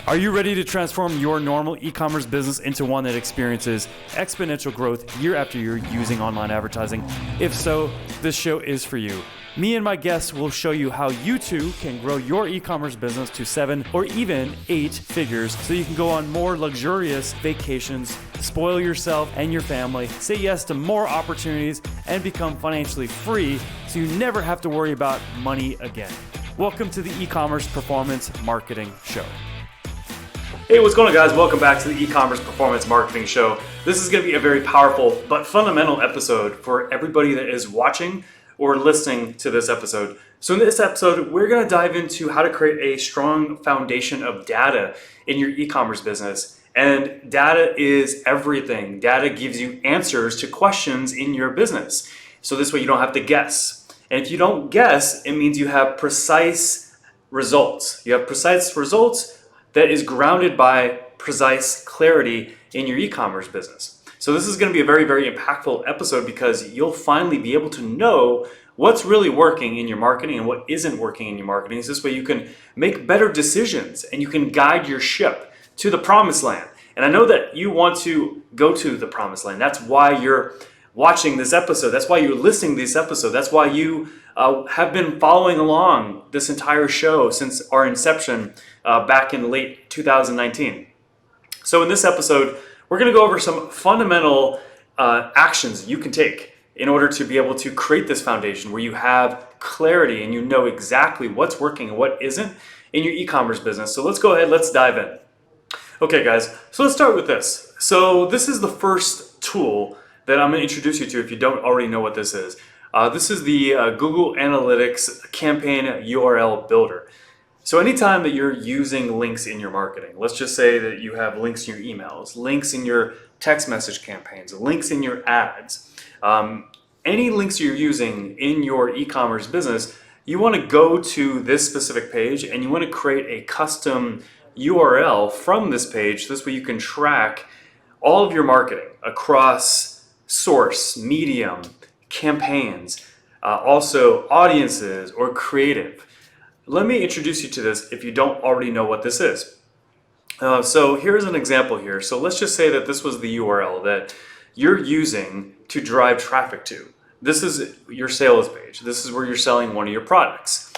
Are you ready to transform your normal e-commerce business into one that experiences exponential growth year after year using online advertising? If so, this show is for you. Me and my guests will show you how you too can grow your e-commerce business to 7 or even 8 figures so you can go on more luxurious vacations, spoil yourself and your family, say yes to more opportunities, and become financially free so you never have to worry about money again. Welcome to the E-commerce Performance Marketing Show. Hey, what's going on, guys? Welcome back to the E-commerce Performance Marketing Show. This is going to be a very powerful but fundamental episode for everybody that is watching or listening to this episode. So in this episode, we're going to dive into how to create a strong foundation of data in your e-commerce business. And data is everything. Data gives you answers to questions in your business. So this way you don't have to guess. And if you don't guess, it means you have precise results. You have precise results that is grounded by precise clarity in your e-commerce business. So this is going to be a very, very impactful episode because you'll finally be able to know what's really working in your marketing and what isn't working in your marketing. So this way you can make better decisions and you can guide your ship to the promised land. And I know that you want to go to the promised land. That's why you're watching this episode. That's why you're listening to this episode. That's why you have been following along this entire show since our inception back in late 2019. So in this episode, we're going to go over some fundamental actions you can take in order to be able to create this foundation where you have clarity and you know exactly what's working and what isn't in your e-commerce business. So let's go ahead, let's dive in. Okay, guys, so let's start with this. So this is the first tool that I'm going to introduce you to if you don't already know what this is. This is the Google Analytics Campaign URL Builder. So anytime that you're using links in your marketing, let's just say that you have links in your emails, links in your text message campaigns, links in your ads, any links you're using in your e-commerce business, you want to go to this specific page and you want to create a custom URL from this page. This way you can track all of your marketing across source, medium, campaigns, also audiences or creative. Let me introduce you to this if you don't already know what this is. So here's an example here. So let's just say that this was the URL that you're using to drive traffic to. This is your sales page. This is where you're selling one of your products.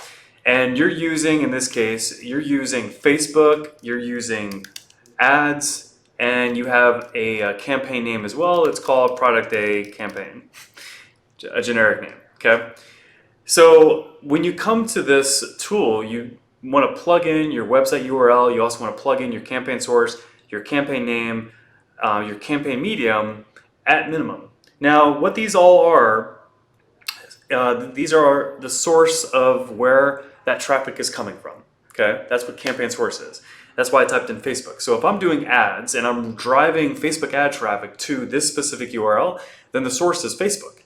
And you're using, in this case, you're using Facebook, you're using ads, and you have a campaign name as well. It's called Product A Campaign, a generic name, okay? So when you come to this tool, you want to plug in your website URL. You also want to plug in your campaign source, your campaign name, your campaign medium at minimum. Now, what these all are, these are the source of where that traffic is coming from, okay? That's what campaign source is. That's why I typed in Facebook. So if I'm doing ads and I'm driving Facebook ad traffic to this specific URL, then the source is Facebook.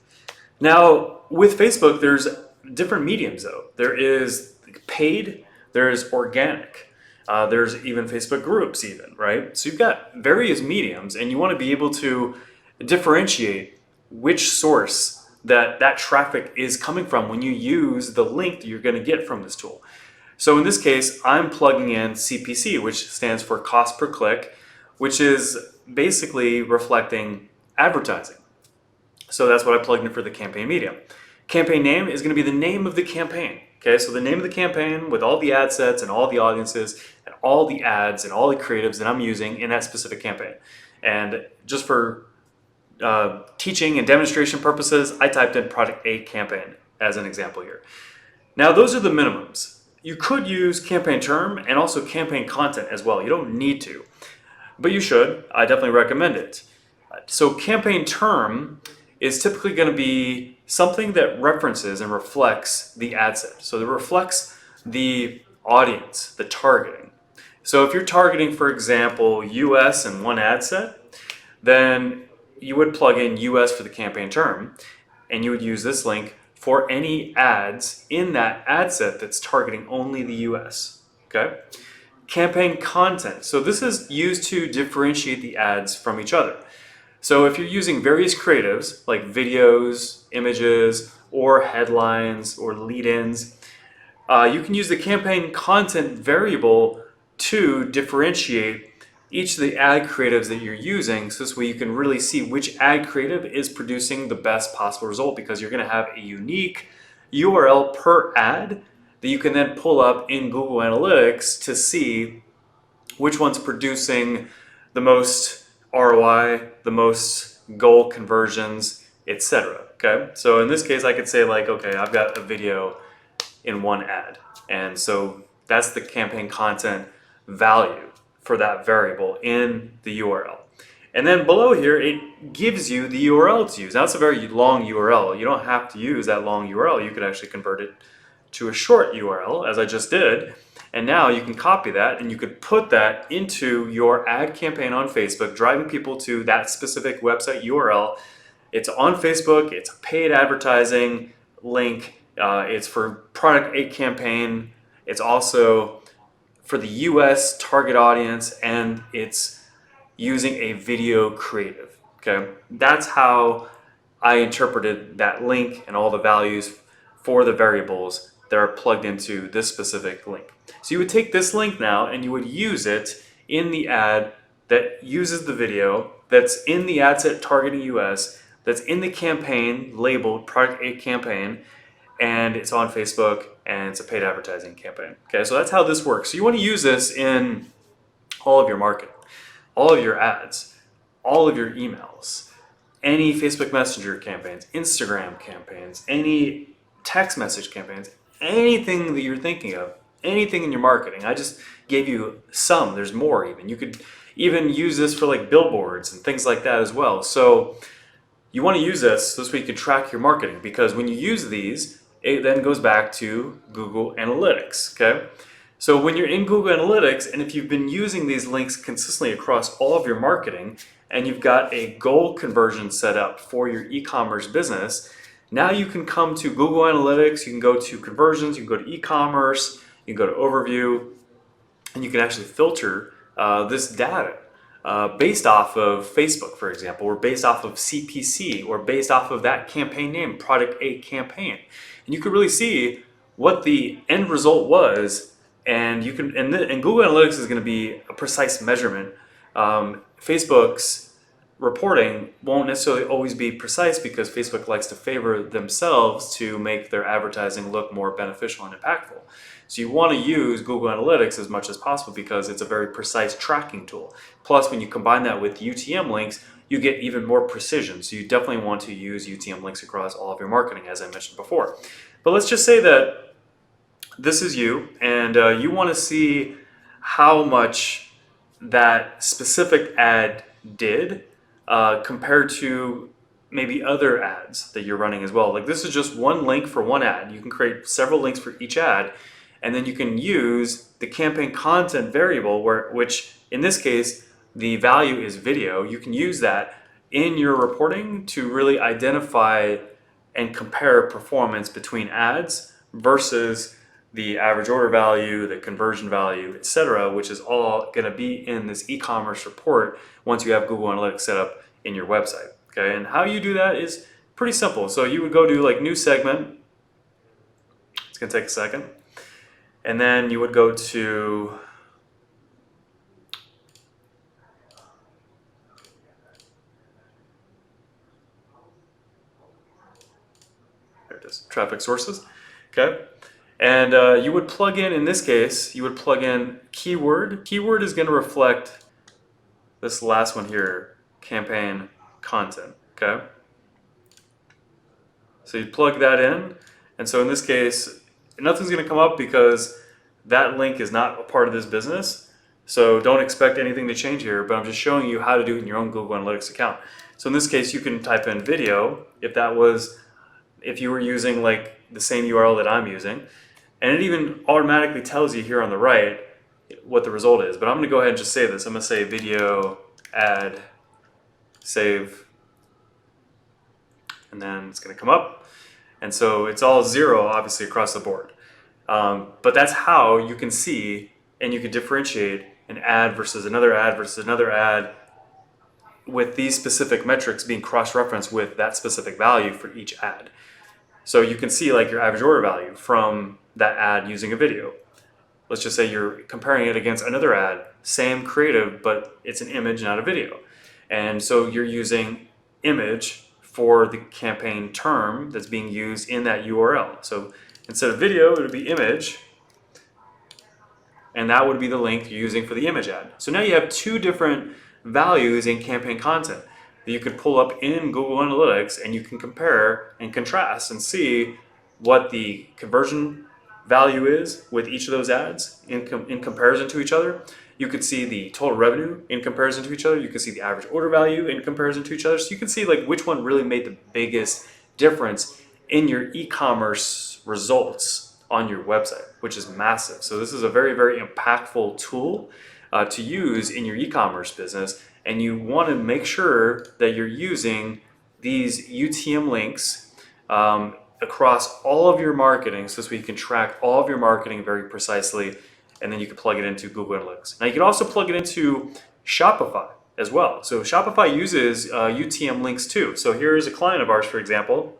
Now, with Facebook, there's different mediums though. There is paid, there's organic, there's even Facebook groups even, right? So you've got various mediums and you want to be able to differentiate which source that traffic is coming from when you use the link that you're going to get from this tool. So in this case, I'm plugging in CPC, which stands for cost per click, which is basically reflecting advertising. So that's what I plugged in for the campaign medium. Campaign name is going to be the name of the campaign. Okay, so the name of the campaign with all the ad sets and all the audiences and all the ads and all the creatives that I'm using in that specific campaign. And just for teaching and demonstration purposes, I typed in Product A Campaign as an example here. Now, those are the minimums. You could use campaign term and also campaign content as well. You don't need to, but you should. I definitely recommend it. So campaign term is typically going to be something that references and reflects the ad set. So it reflects the audience, the targeting. So if you're targeting, for example, US in one ad set, then you would plug in US for the campaign term, and you would use this link for any ads in that ad set that's targeting only the US, okay? Campaign content. So this is used to differentiate the ads from each other. So if you're using various creatives like videos, images, or headlines or lead-ins, you can use the campaign content variable to differentiate each of the ad creatives that you're using, so this way you can really see which ad creative is producing the best possible result, because you're going to have a unique URL per ad that you can then pull up in Google Analytics to see which one's producing the most ROI, the most goal conversions, etc. Okay, so in this case I could say like, okay, I've got a video in one ad, and so that's the campaign content value for that variable in the URL. And then below here it gives you the URL to use. Now it's a very long URL. You don't have to use that long URL. You could actually convert it to a short URL, as I just did. And now you can copy that and you could put that into your ad campaign on Facebook, driving people to that specific website URL. It's on Facebook, it's a paid advertising link, it's for product A campaign, it's also for the US target audience, and it's using a video creative. Okay, that's how I interpreted that link and all the values for the variables that are plugged into this specific link. So you would take this link now and you would use it in the ad that uses the video, that's in the ad set targeting US, that's in the campaign labeled product A campaign, and it's on Facebook and it's a paid advertising campaign. Okay, so that's how this works. So you want to use this in all of your marketing, all of your ads, all of your emails, any Facebook Messenger campaigns, Instagram campaigns, any text message campaigns, anything that you're thinking of, anything in your marketing. I just gave you some, there's more even. You could even use this for like billboards and things like that as well. So you want to use this so you can track your marketing, because when you use these, it then goes back to Google Analytics, okay? So when you're in Google Analytics, and if you've been using these links consistently across all of your marketing, and you've got a goal conversion set up for your e-commerce business, now you can come to Google Analytics, you can go to conversions, you can go to e-commerce, you can go to overview, and you can actually filter this data based off of Facebook, for example, or based off of CPC, or based off of that campaign name, Product A Campaign. And you can really see what the end result was, and you can, and Google Analytics is going to be a precise measurement. Facebook's reporting won't necessarily always be precise, because Facebook likes to favor themselves to make their advertising look more beneficial and impactful. So you want to use Google Analytics as much as possible, because it's a very precise tracking tool. Plus, when you combine that with UTM links, you get even more precision. So you definitely want to use UTM links across all of your marketing, as I mentioned before. But let's just say that this is you, and you want to see how much that specific ad did compared to maybe other ads that you're running as well. Like, this is just one link for one ad. You can create several links for each ad, and then you can use the campaign content variable, which in this case the value is video. You can use that in your reporting to really identify and compare performance between ads versus the average order value, the conversion value, etc., which is all going to be in this e-commerce report once you have Google Analytics set up in your website. Okay, and how you do that is pretty simple. So you would go to like new segment. It's going to take a second. And then you would go to there it is, traffic sources. Okay. And you would plug in this case, you would plug in keyword. Keyword is going to reflect this last one here, campaign content, okay? So you plug that in, and so in this case, nothing's going to come up because that link is not a part of this business. So don't expect anything to change here, but I'm just showing you how to do it in your own Google Analytics account. So in this case, you can type in video if you were using like the same URL that I'm using, and it even automatically tells you here on the right what the result is. But I'm going to go ahead and just say this. I'm going to say video, ad, save, and then it's going to come up. And so it's all 0, obviously, across the board. But that's how you can see and you can differentiate an ad versus another ad versus another ad, with these specific metrics being cross-referenced with that specific value for each ad. So you can see like your average order value from that ad using a video. let's just say you're comparing it against another ad, same creative, but it's an image, not a video. And so you're using image for the campaign term that's being used in that URL. So instead of video, it would be image, and that would be the link you're using for the image ad. So now you have two different values in campaign content that you could pull up in Google Analytics, and you can compare and contrast and see what the conversion value is with each of those ads in comparison to each other. You could see the total revenue in comparison to each other. You could see the average order value in comparison to each other. So you can see like which one really made the biggest difference in your e-commerce results on your website, which is massive. So this is a very, very impactful tool to use in your e-commerce business. And you want to make sure that you're using these UTM links across all of your marketing, so you can track all of your marketing very precisely, and then you can plug it into Google Analytics. Now you can also plug it into Shopify as well. So Shopify uses UTM links too. So here's a client of ours, for example.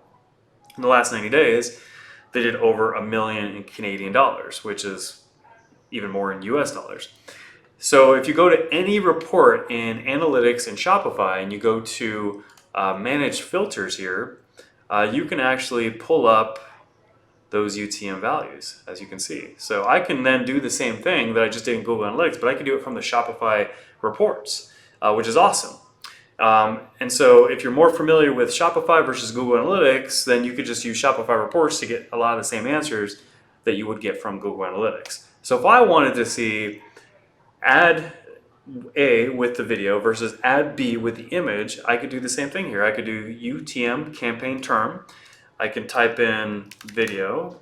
In the last 90 days, they did over $1 million in Canadian dollars, which is even more in US dollars. So if you go to any report in Analytics and Shopify and you go to Manage Filters here, you can actually pull up those UTM values, as you can see. So I can then do the same thing that I just did in Google Analytics, but I can do it from the Shopify reports, which is awesome. And so if you're more familiar with Shopify versus Google Analytics, then you could just use Shopify reports to get a lot of the same answers that you would get from Google Analytics. So if I wanted to see ad A with the video versus ad B with the image, I could do the same thing here. I could do UTM campaign term. I can type in video.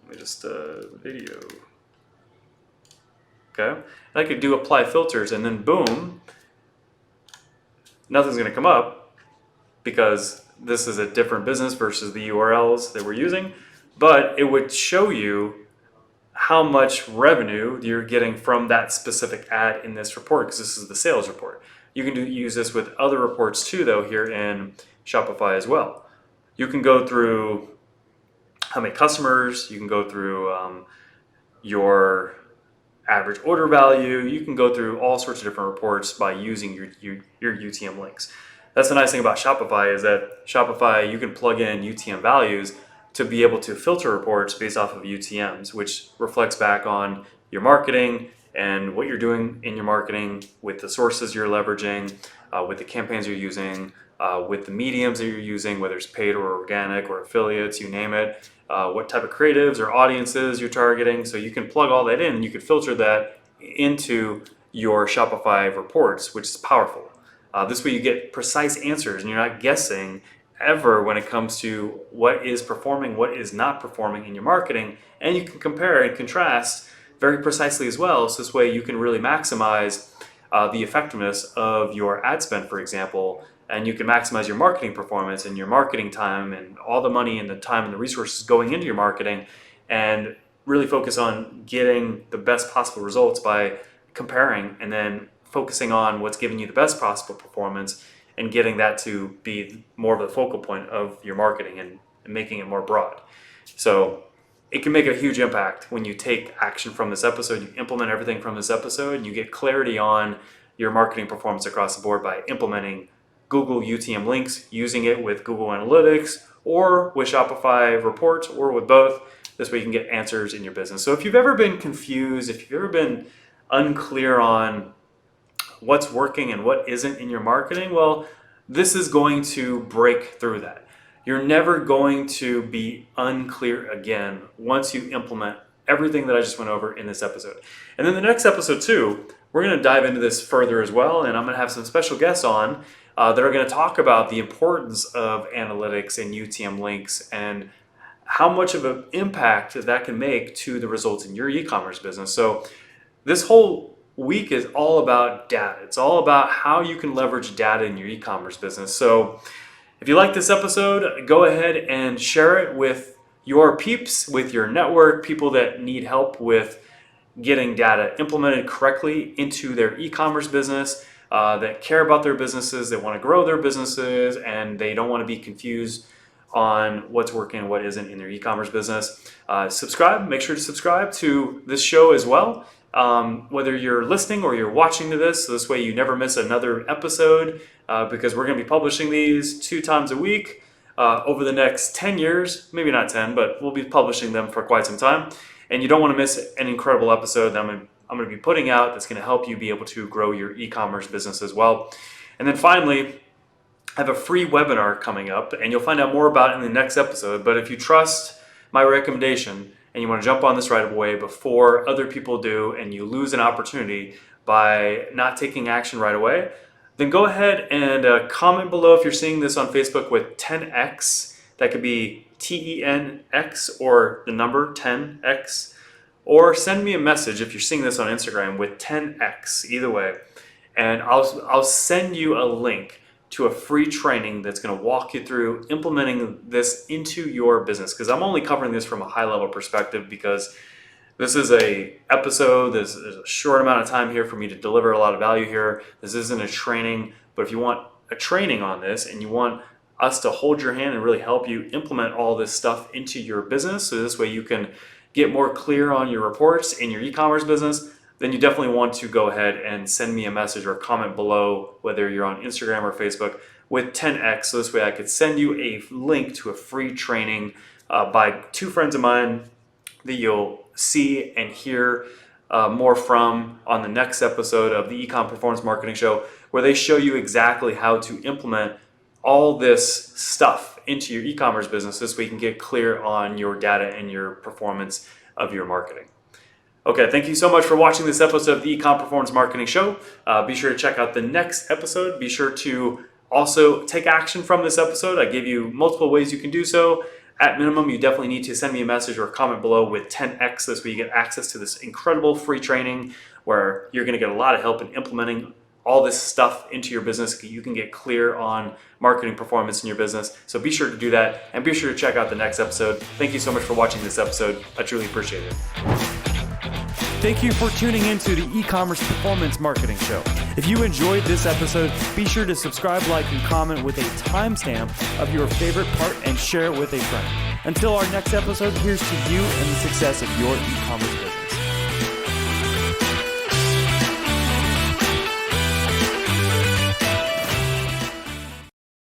Let me just video. Okay. And I could do apply filters, and then boom, nothing's going to come up because this is a different business versus the URLs that we're using. But it would show you how much revenue you're getting from that specific ad in this report, because this is the sales report. You can use this with other reports too, though, here in Shopify as well. You can go through how many customers, you can go through your average order value, you can go through all sorts of different reports by using your UTM links. That's the nice thing about Shopify, is that Shopify, you can plug in UTM values to be able to filter reports based off of UTMs, which reflects back on your marketing and what you're doing in your marketing, with the sources you're leveraging, with the campaigns you're using, with the mediums that you're using, whether it's paid or organic or affiliates, you name it, what type of creatives or audiences you're targeting. So you can plug all that in and you can filter that into your Shopify reports, which is powerful. This way you get precise answers and you're not guessing ever when it comes to what is performing, what is not performing in your marketing, and you can compare and contrast very precisely as well. So this way you can really maximize the effectiveness of your ad spend, for example, and you can maximize your marketing performance and your marketing time and all the money and the time and the resources going into your marketing, and really focus on getting the best possible results by comparing and then focusing on what's giving you the best possible performance and getting that to be more of the focal point of your marketing and making it more broad. So it can make a huge impact when you take action from this episode, you implement everything from this episode, and you get clarity on your marketing performance across the board by implementing Google UTM links, using it with Google Analytics or with Shopify reports or with both. This way you can get answers in your business. So if you've ever been confused, if you've ever been unclear on what's working and what isn't in your marketing, well, this is going to break through that. You're never going to be unclear again once you implement everything that I just went over in this episode. And then the next episode too, we're going to dive into this further as well, and I'm going to have some special guests on that are going to talk about the importance of analytics and UTM links and how much of an impact that can make to the results in your e-commerce business. So this whole week is all about data. It's all about how you can leverage data in your e-commerce business. So if you like this episode, go ahead and share it with your peeps, with your network, people that need help with getting data implemented correctly into their e-commerce business, that care about their businesses, that want to grow their businesses, and they don't want to be confused on what's working and what isn't in their e-commerce business. Subscribe, make sure to subscribe to this show as well. Whether you're listening or you're watching to this, so this way you never miss another episode, because we're going to be publishing these 2 times a week over the next 10 years, maybe not 10, but we'll be publishing them for quite some time. And you don't want to miss an incredible episode that I'm going to be putting out that's going to help you be able to grow your e-commerce business as well. And then finally, I have a free webinar coming up, and you'll find out more about it in the next episode. But if you trust my recommendation and you want to jump on this right away before other people do, and you lose an opportunity by not taking action right away, then go ahead and comment below if you're seeing this on Facebook with 10x. That could be TENX or the number 10x. Or send me a message if you're seeing this on Instagram with 10x, either way. And I'll send you a link to a free training that's going to walk you through implementing this into your business. Because I'm only covering this from a high level perspective because this is a episode, there's a short amount of time here for me to deliver a lot of value here. This isn't a training, but if you want a training on this and you want us to hold your hand and really help you implement all this stuff into your business, so this way you can get more clear on your reports in your e-commerce business, then you definitely want to go ahead and send me a message or comment below, whether you're on Instagram or Facebook, with 10x. So this way I could send you a link to a free training by 2 friends of mine that you'll see and hear more from on the next episode of the Ecom Performance Marketing Show, where they show you exactly how to implement all this stuff into your e-commerce business so we can get clear on your data and your performance of your marketing. Okay, thank you so much for watching this episode of the Ecom Performance Marketing Show. Be sure to check out the next episode. Be sure to also take action from this episode. I gave you multiple ways you can do so. At minimum, you definitely need to send me a message or a comment below with 10x. This way you get access to this incredible free training where you're going to get a lot of help in implementing all this stuff into your business. You can get clear on marketing performance in your business. So be sure to do that, and be sure to check out the next episode. Thank you so much for watching this episode. I truly appreciate it. Thank you for tuning into the E-commerce Performance Marketing Show. If you enjoyed this episode, be sure to subscribe, like, and comment with a timestamp of your favorite part and share it with a friend. Until our next episode, here's to you and the success of your e-commerce business.